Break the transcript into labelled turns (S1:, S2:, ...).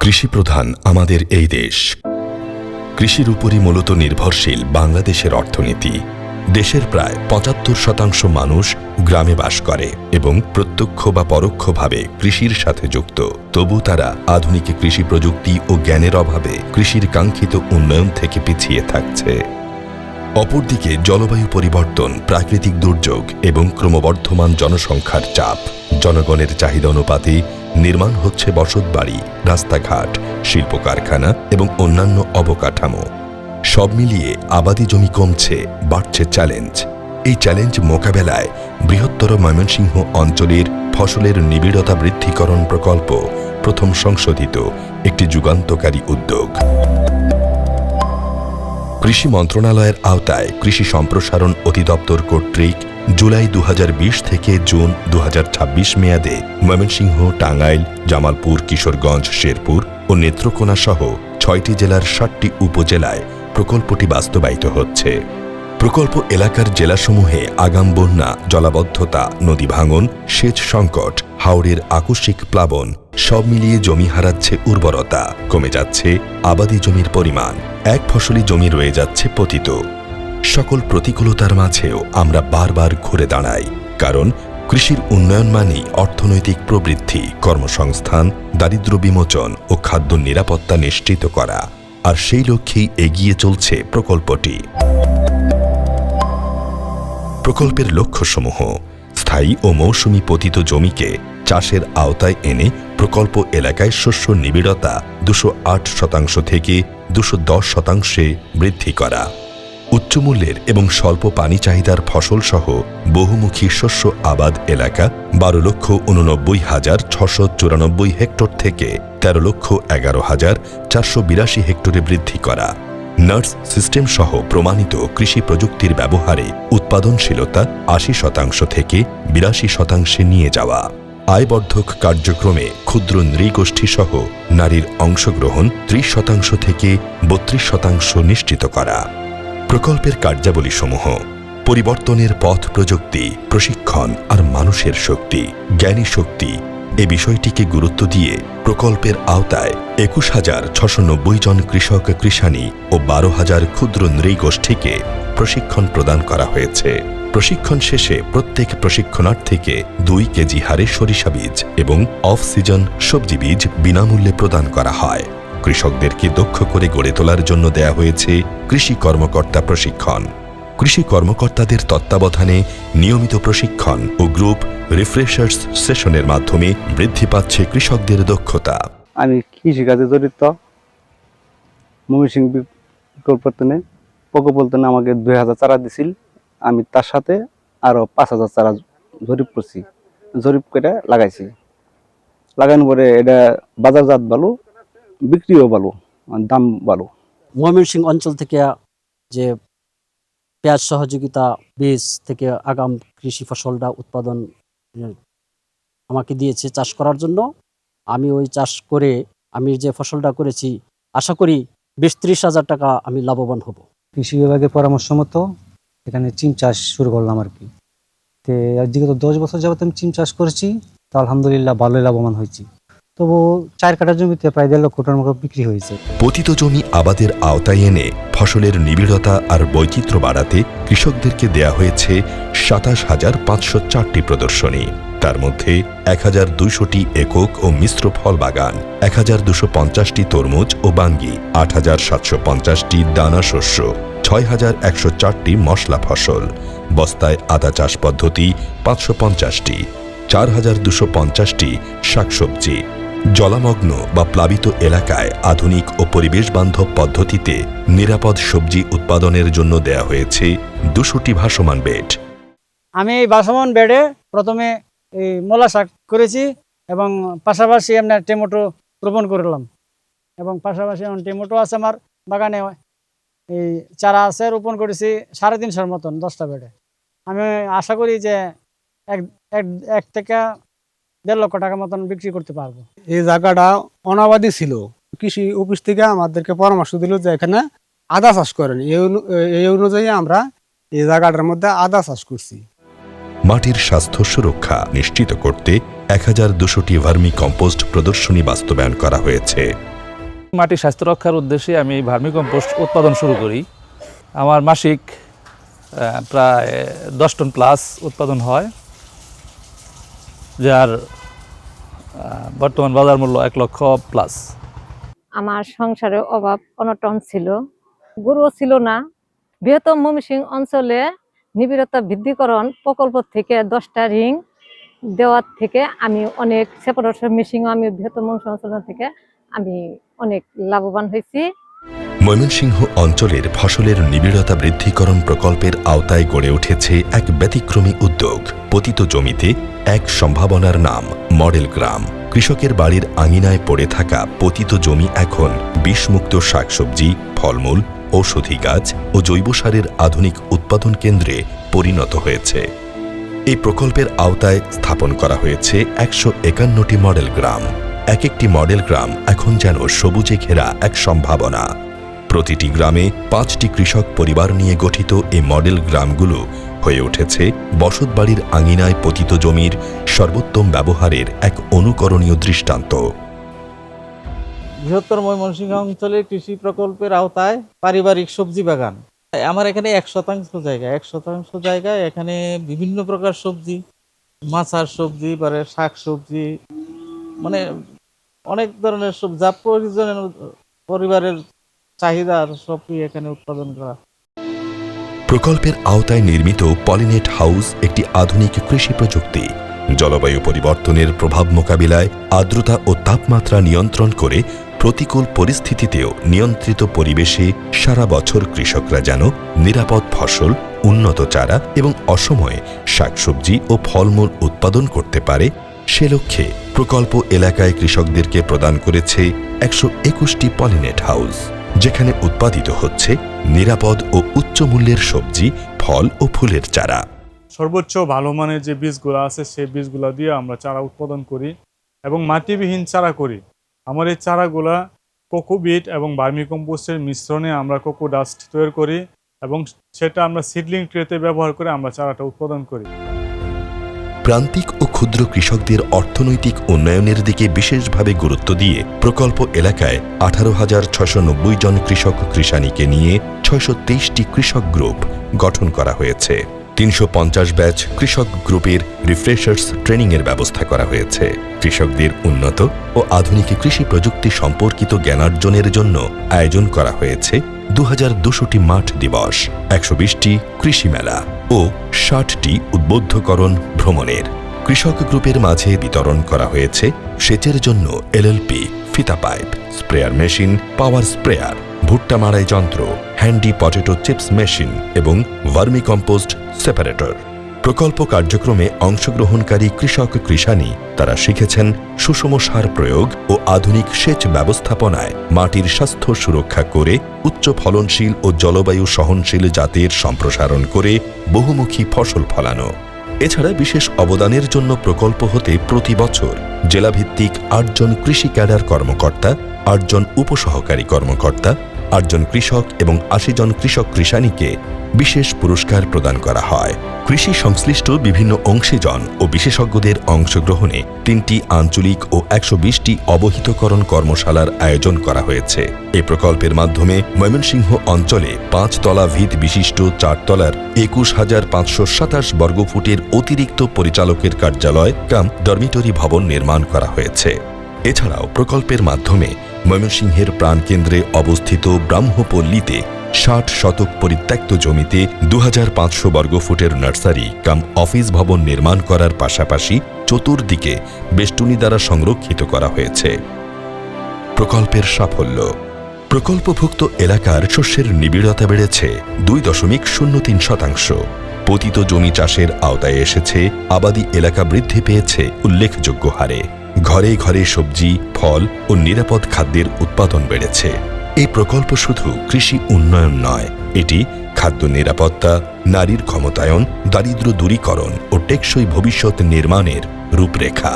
S1: কৃষিপ্রধান আমাদের এই দেশ। কৃষির উপরই মূলত নির্ভরশীল বাংলাদেশের অর্থনীতি। দেশের প্রায় ৭৫% মানুষ গ্রামে বাস করে এবং প্রত্যক্ষ বা পরোক্ষভাবে কৃষির সাথে যুক্ত। তবু তারা আধুনিক কৃষি প্রযুক্তি ও জ্ঞানের অভাবে কৃষির কাঙ্ক্ষিত উন্নয়ন থেকে পিছিয়ে থাকছে। অপরদিকে জলবায়ু পরিবর্তন, প্রাকৃতিক দুর্যোগ এবং ক্রমবর্ধমান জনসংখ্যার চাপ, জনগণের চাহিদা অনুপাতে নির্মাণ হচ্ছে বসতবাড়ি, রাস্তাঘাট, শিল্প কারখানা এবং অন্যান্য অবকাঠামো। সব মিলিয়ে আবাদি জমি কমছে, বাড়ছে চ্যালেঞ্জ। এই চ্যালেঞ্জ মোকাবেলায় বৃহত্তর ময়মনসিংহ অঞ্চলের ফসলের নিবিড়তা বৃদ্ধিকরণ প্রকল্প প্রথম সংশোধিত একটি যুগান্তকারী উদ্যোগ। কৃষি মন্ত্রণালয়ের আওতায় কৃষি সম্প্রসারণ অধিদপ্তর কর্তৃক জুলাই ২০২০ থেকে জুন ২০২৬ মেয়াদে ময়মনসিংহ, টাঙ্গাইল, জামালপুর, কিশোরগঞ্জ, শেরপুর ও নেত্রকোনা সহ ৬টি জেলার ৭টি উপজেলায় প্রকল্পটি বাস্তবায়িত হচ্ছে। প্রকল্প এলাকার জেলাসমূহে আগাম বন্যা, জলাবদ্ধতা, নদী ভাঙন, সেচ সংকট, হাওরের আকস্মিক প্লাবন সব মিলিয়ে জমি হারাচ্ছে উর্বরতা, কমে যাচ্ছে আবাদি জমির পরিমাণ, এক ফসলি জমি রয়ে যাচ্ছে পতিত। সকল প্রতিকূলতার মাঝেও আমরা বারবার ঘুরে দাঁড়াই, কারণ কৃষির উন্নয়ন মানেই অর্থনৈতিক প্রবৃদ্ধি, কর্মসংস্থান, দারিদ্র্য বিমোচন ও খাদ্য নিরাপত্তা নিশ্চিত করা। আর সেই লক্ষ্যেই এগিয়ে চলছে প্রকল্পটি। প্রকল্পের লক্ষ্যসমূহ: স্থায়ী ও মৌসুমি পতিত জমিকে চাষের আওতায় এনে প্রকল্প এলাকায় শস্য নিবিড়তা ২০৮% থেকে ২১০% বৃদ্ধি করা, উচ্চমূল্যের এবং স্বল্প পানি চাহিদার ফসল সহ বহুমুখী শস্য আবাদ এলাকা ১২,৮৯,৬৯৪ হেক্টর থেকে ১৩,১১,৪৮২ হেক্টরে বৃদ্ধি করা, নার্স সিস্টেম সহ প্রমাণিত কৃষি প্রযুক্তির ব্যবহারে উৎপাদনশীলতা ৮০% থেকে ৮২% নিয়ে যাওয়া, আয়বর্ধক কার্যক্রমে ক্ষুদ্র নৃগোষ্ঠী সহ নারীর অংশগ্রহণ ৩০% থেকে ৩২% নিশ্চিত করা। প্রকল্পের কার্যাবলীসমূহ: পরিবর্তনের পথ, প্রযুক্তি, প্রশিক্ষণ আর মানুষের শক্তি, জ্ঞানী শক্তি। এ বিষয়টিকে গুরুত্ব দিয়ে প্রকল্পের আওতায় ২১,৬৯০ জন কৃষক কৃষাণী ও ১২,০০০ ক্ষুদ্র নৃগোষ্ঠীকে প্রশিক্ষণ প্রদান করা হয়েছে। প্রশিক্ষণ শেষে প্রত্যেক প্রশিক্ষণার্থীকে ২ কেজি হারে সরিষা বীজ এবং অফ সিজন সবজি বীজ বিনামূল্যে প্রদান করা হয়। কৃষকদেরকে দক্ষ করে গড়ে তোলার জন্য দেয়া হয়েছে কৃষি কর্মকর্তা প্রশিক্ষণ। কৃষি কর্মকর্তাদের তত্ত্বাবধানে নিয়মিত প্রশিক্ষণ ও গ্রুপ রিফ্রেশার্স সেশনের মাধ্যমে বৃদ্ধি পাচ্ছে কৃষকদের দক্ষতা।
S2: আমি কৃষিকাজে জড়িত। ময়মনসিংহ প্রকল্পে আমাকে ২,০০০ চারা দিছিল। আমি তার সাথে আরো ৫,০০০ চারা জরিপ করছি, জরিপ করে লাগাইছি। লাগানোর পরে এটা বাজারজাত ভালো, বিক্রিও ভালো, দাম ভালো।
S3: ময়মনসিংহ অঞ্চল থেকে যে পেঁয়াজ সহযোগিতা বীজ থেকে আগাম কৃষি ফসলটা উৎপাদন আমাকে দিয়েছে চাষ করার জন্য। আমি ওই চাষ করে আমি যে ফসলটা করেছি, আশা করি ২০-৩০ হাজার টাকা আমি লাভবান হব।
S4: কৃষি বিভাগের পরামর্শ মতো এখানে চিম চাষ শুরু করলাম আর কি। তো বিগত ১০ বছর যাবত আমি চিম চাষ করেছি, তো আলহামদুলিল্লাহ ভালোই লাভবান হয়েছি। তবু ৪ কাঠা জমিতে প্রায় ১.৫ লক্ষ টাকার মতো বিক্রি হয়েছে।
S1: পতিত জমি আবাদের আওতায় এনে ফসলের নিবিড়তা আর বৈচিত্র্য বাড়াতে কৃষকদেরকে দেয়া হয়েছে ২৭,৫০৪টি প্রদর্শনী। তার মধ্যে ১,২০০টি একক ও মিশ্র ফল বাগান, ১,২৫০টি তরমুজ ও বাঙ্গি, ৮,৭৫০টি দানা শস্য, ৬,১০৪টি মশলা ফসল, বস্তায় আদা চাষ পদ্ধতি ৫৫০টি, ৪,২৫০টি শাকসবজি। জলামগ্ন বা প্লাবিত এলাকায় আধুনিক ও পরিবেশ বান্ধব পদ্ধতিতে নিরাপদ সবজি উৎপাদনের জন্য দেয়া হয়েছে ২০০টি ভাসমান বেড।
S5: আমি এই ভাসমান বেডে প্রথমে এই মূলা শাক করেছি এবং পাশাপাশি আপনার টমেটো রোপণ করলাম, এবং পাশাপাশি টমেটো আছে আমার বাগানে, এই চারা আছে রোপণ করেছি ৩৫০ মতন 10টা বেডে। আমি আশা করি যে ১ থেকে ১.৫ লক্ষ টাকা মতন বিক্রি করতে পারবো।
S6: এই জায়গাটা অনাবাদি ছিল। কৃষি অফিস থেকে আমাদেরকে পরামর্শ দিল যে এখানে আদা চাষ করেন। এই অনুযায়ী আমরা এই জায়গাটার মধ্যে আদা চাষ করছি।
S1: মাটির স্বাস্থ্য সুরক্ষা নিশ্চিত করতে ১,২০০টি ভার্মি কম্পোস্ট প্রদর্শনী বাস্তবায়ন করা হয়েছে।
S7: মাটি স্বাস্থ্য রক্ষার উদ্দেশ্যে আমি ভার্মি কম্পোস্ট উৎপাদন শুরু করি। আমার মাসিক প্রায় 10 টন প্লাস উৎপাদন হয়, যার বর্তমান বাজার মূল্য 1 লক্ষ প্লাস।
S8: আমার সংসারে অভাব অনটন ছিল, গরুও ছিল না। বৃহত্তম ময়মনসিংহ অঞ্চলে নিবিড়তা বৃদ্ধিকরণ প্রকল্প থেকে 10টা রিং দেওয়ার থেকে আমি অনেক সেপারেটর মেশিনও আমি বৃহত্তম ময়মনসিংহ অঞ্চল থেকে আমি অনেক লাভবান হয়েছি।
S1: ময়মনসিংহ অঞ্চলের ফসলের নিবিড়তা বৃদ্ধিকরণ প্রকল্পের আওতায় গড়ে উঠেছে এক ব্যতিক্রমী উদ্যোগ। পতিত জমিতে এক সম্ভাবনার নাম মডেল গ্রাম। কৃষকের বাড়ির আঙিনায় পড়ে থাকা পতিত জমি এখন বিষমুক্ত শাকসবজি, ফলমূল, ঔষধি গাছ ও জৈব সারের আধুনিক উৎপাদন কেন্দ্রে পরিণত হয়েছে। এই প্রকল্পের আওতায় স্থাপন করা হয়েছে 151টি মডেল গ্রাম। এক একটি মডেল গ্রাম এখন যেন সবুজে ঘেরা এক সম্ভাবনা। প্রতিটি গ্রামে 5টি কৃষক পরিবার নিয়ে গঠিত এই মডেল গ্রামগুলো হয়ে উঠেছে বসতবাড়ির আঙিনায় পতিত জমির সর্বোত্তম ব্যবহারের এক অনুকরণীয় দৃষ্টান্ত।
S9: বৃহত্তর ময়মনসিংহ অঞ্চলের কৃষি প্রকল্পের আওতায় পারিবারিক সবজি বাগান। আমার এখানে 1% জায়গায় এখানে বিভিন্ন প্রকার সবজি, মাছার সবজি, পরে শাক সবজি, মানে অনেক ধরনের সবজি যা প্রয়োজনের পরিবারের চাহিদার সবই এখানে উৎপাদন করা।
S1: প্রকল্পের আওতায় নির্মিত পলিনেট হাউস একটি আধুনিক কৃষি প্রযুক্তি। জলবায়ু পরিবর্তনের প্রভাব মোকাবিলায় আর্দ্রতা ও তাপমাত্রা নিয়ন্ত্রণ করে প্রতিকূল পরিস্থিতিতেও নিয়ন্ত্রিত পরিবেশে সারা বছর কৃষকরা যেন নিরাপদ ফসল, উন্নত চারা এবং অসময়ে শাকসবজি ও ফলমূল উৎপাদন করতে পারে, সে লক্ষ্যে প্রকল্প এলাকায় কৃষকদেরকে প্রদান করেছে 121টি পলিনেট হাউস, যেখানে উৎপাদিত হচ্ছে নিরাপদ ও উচ্চ মূল্যের সবজি, ফল ও ফুলের চারা।
S10: সর্বোচ্চ ভালো মানের যে বীজগুলো আছে সেই বীজগুলো দিয়ে আমরা চারা উৎপাদন করি এবং মাটিবিহীন চারা করি। আমার এই চারাগুলা কোকোবিট এবং ভার্মি কম্পোস্টের মিশ্রণে আমরা কোকো ডাস্ট তৈরি করি এবং সেটা আমরা সিডলিং ট্রেতে ব্যবহার করে আমরা চারাটা উৎপাদন করি।
S1: প্রান্তিক ও ক্ষুদ্র কৃষকদের অর্থনৈতিক উন্নয়নের দিকে বিশেষভাবে গুরুত্ব দিয়ে প্রকল্প এলাকায় 18,690 জন কৃষক কৃষানীকে নিয়ে 623টি কৃষক গ্রুপ গঠন করা হয়েছে। 350 ব্যাচ কৃষক গ্রুপের রিফ্রেশার্স ট্রেনিংয়ের ব্যবস্থা করা হয়েছে। কৃষকদের উন্নত ও আধুনিক কৃষি প্রযুক্তি সম্পর্কিত জ্ঞানার্জনের জন্য আয়োজন করা হয়েছে 2200টি মাঠ দিবস, 120টি কৃষি মেলা ও 60টি উদ্বুদ্ধকরণ ভ্রমণের। কৃষক গ্রুপের মাঝে বিতরণ করা হয়েছে সেচের জন্য এলএলপি, ফিতা পাইপ, স্প্রেয়ার মেশিন, পাওয়ার স্প্রেয়ার, ভুট্টা মাড়াই যন্ত্র, হ্যান্ডি পটেটো চিপস মেশিন এবং ভার্মি কম্পোস্ট সেপারেটর। প্রকল্প কার্যক্রমে অংশগ্রহণকারী কৃষক কৃষানী তারা শিখেছেন সুষম সার প্রয়োগ ও আধুনিক সেচ ব্যবস্থাপনায় মাটির স্বাস্থ্য সুরক্ষা করে উচ্চ ফলনশীল ও জলবায়ু সহনশীল জাতের সম্প্রসারণ করে বহুমুখী ফসল ফলানো। এছাড়া বিশেষ অবদানের জন্য প্রকল্প হতে প্রতি বছর জেলাভিত্তিক 8 জন কৃষি ক্যাডার কর্মকর্তা, 8 জন উপসহকারী কর্মকর্তা, 8 জন কৃষক এবং 80 জন কৃষক কৃষানীকে বিশেষ পুরস্কার প্রদান করা হয়। কৃষি সংশ্লিষ্ট বিভিন্ন অংশীজন ও বিশেষজ্ঞদের অংশগ্রহণে 3টি আঞ্চলিক ও 120টি অবহিতকরণ কর্মশালার আয়োজন করা হয়েছে। এই প্রকল্পের মাধ্যমে ময়মনসিংহ অঞ্চলে 5 তলা ভিত বিশিষ্ট 4 তলার 21,527 বর্গফুটের অতিরিক্ত পরিচালকের কার্যালয় কাম ডরমিটরি ভবন নির্মাণ করা হয়েছে। এছাড়াও প্রকল্পের মাধ্যমে ময়মনসিংহের প্রাণকেন্দ্রে অবস্থিত ব্রাহ্মপল্লীতে 60 শতক পরিত্যক্ত জমিতে 2500 বর্গফুটের নার্সারি কাম অফিস ভবন নির্মাণ করার পাশাপাশি চতুর্দিকে বেষ্টনী দ্বারা সংরক্ষিত করা হয়েছে। প্রকল্পের সাফল্য: প্রকল্পভুক্ত এলাকার শস্যের নিবিড়তা বেড়েছে 2.03%। পতিত জমি চাষের আওতায় এসেছে, আবাদি এলাকা বৃদ্ধি পেয়েছে উল্লেখযোগ্য হারে। ঘরে ঘরে সবজি, ফল ও নিরাপদ খাদ্যের উৎপাদন বেড়েছে। এই প্রকল্প শুধু কৃষি উন্নয়ন নয়, এটি খাদ্য নিরাপত্তা, নারীর ক্ষমতায়ন, দারিদ্র্য দূরীকরণ ও টেকসই ভবিষ্যৎ নির্মাণের রূপরেখা।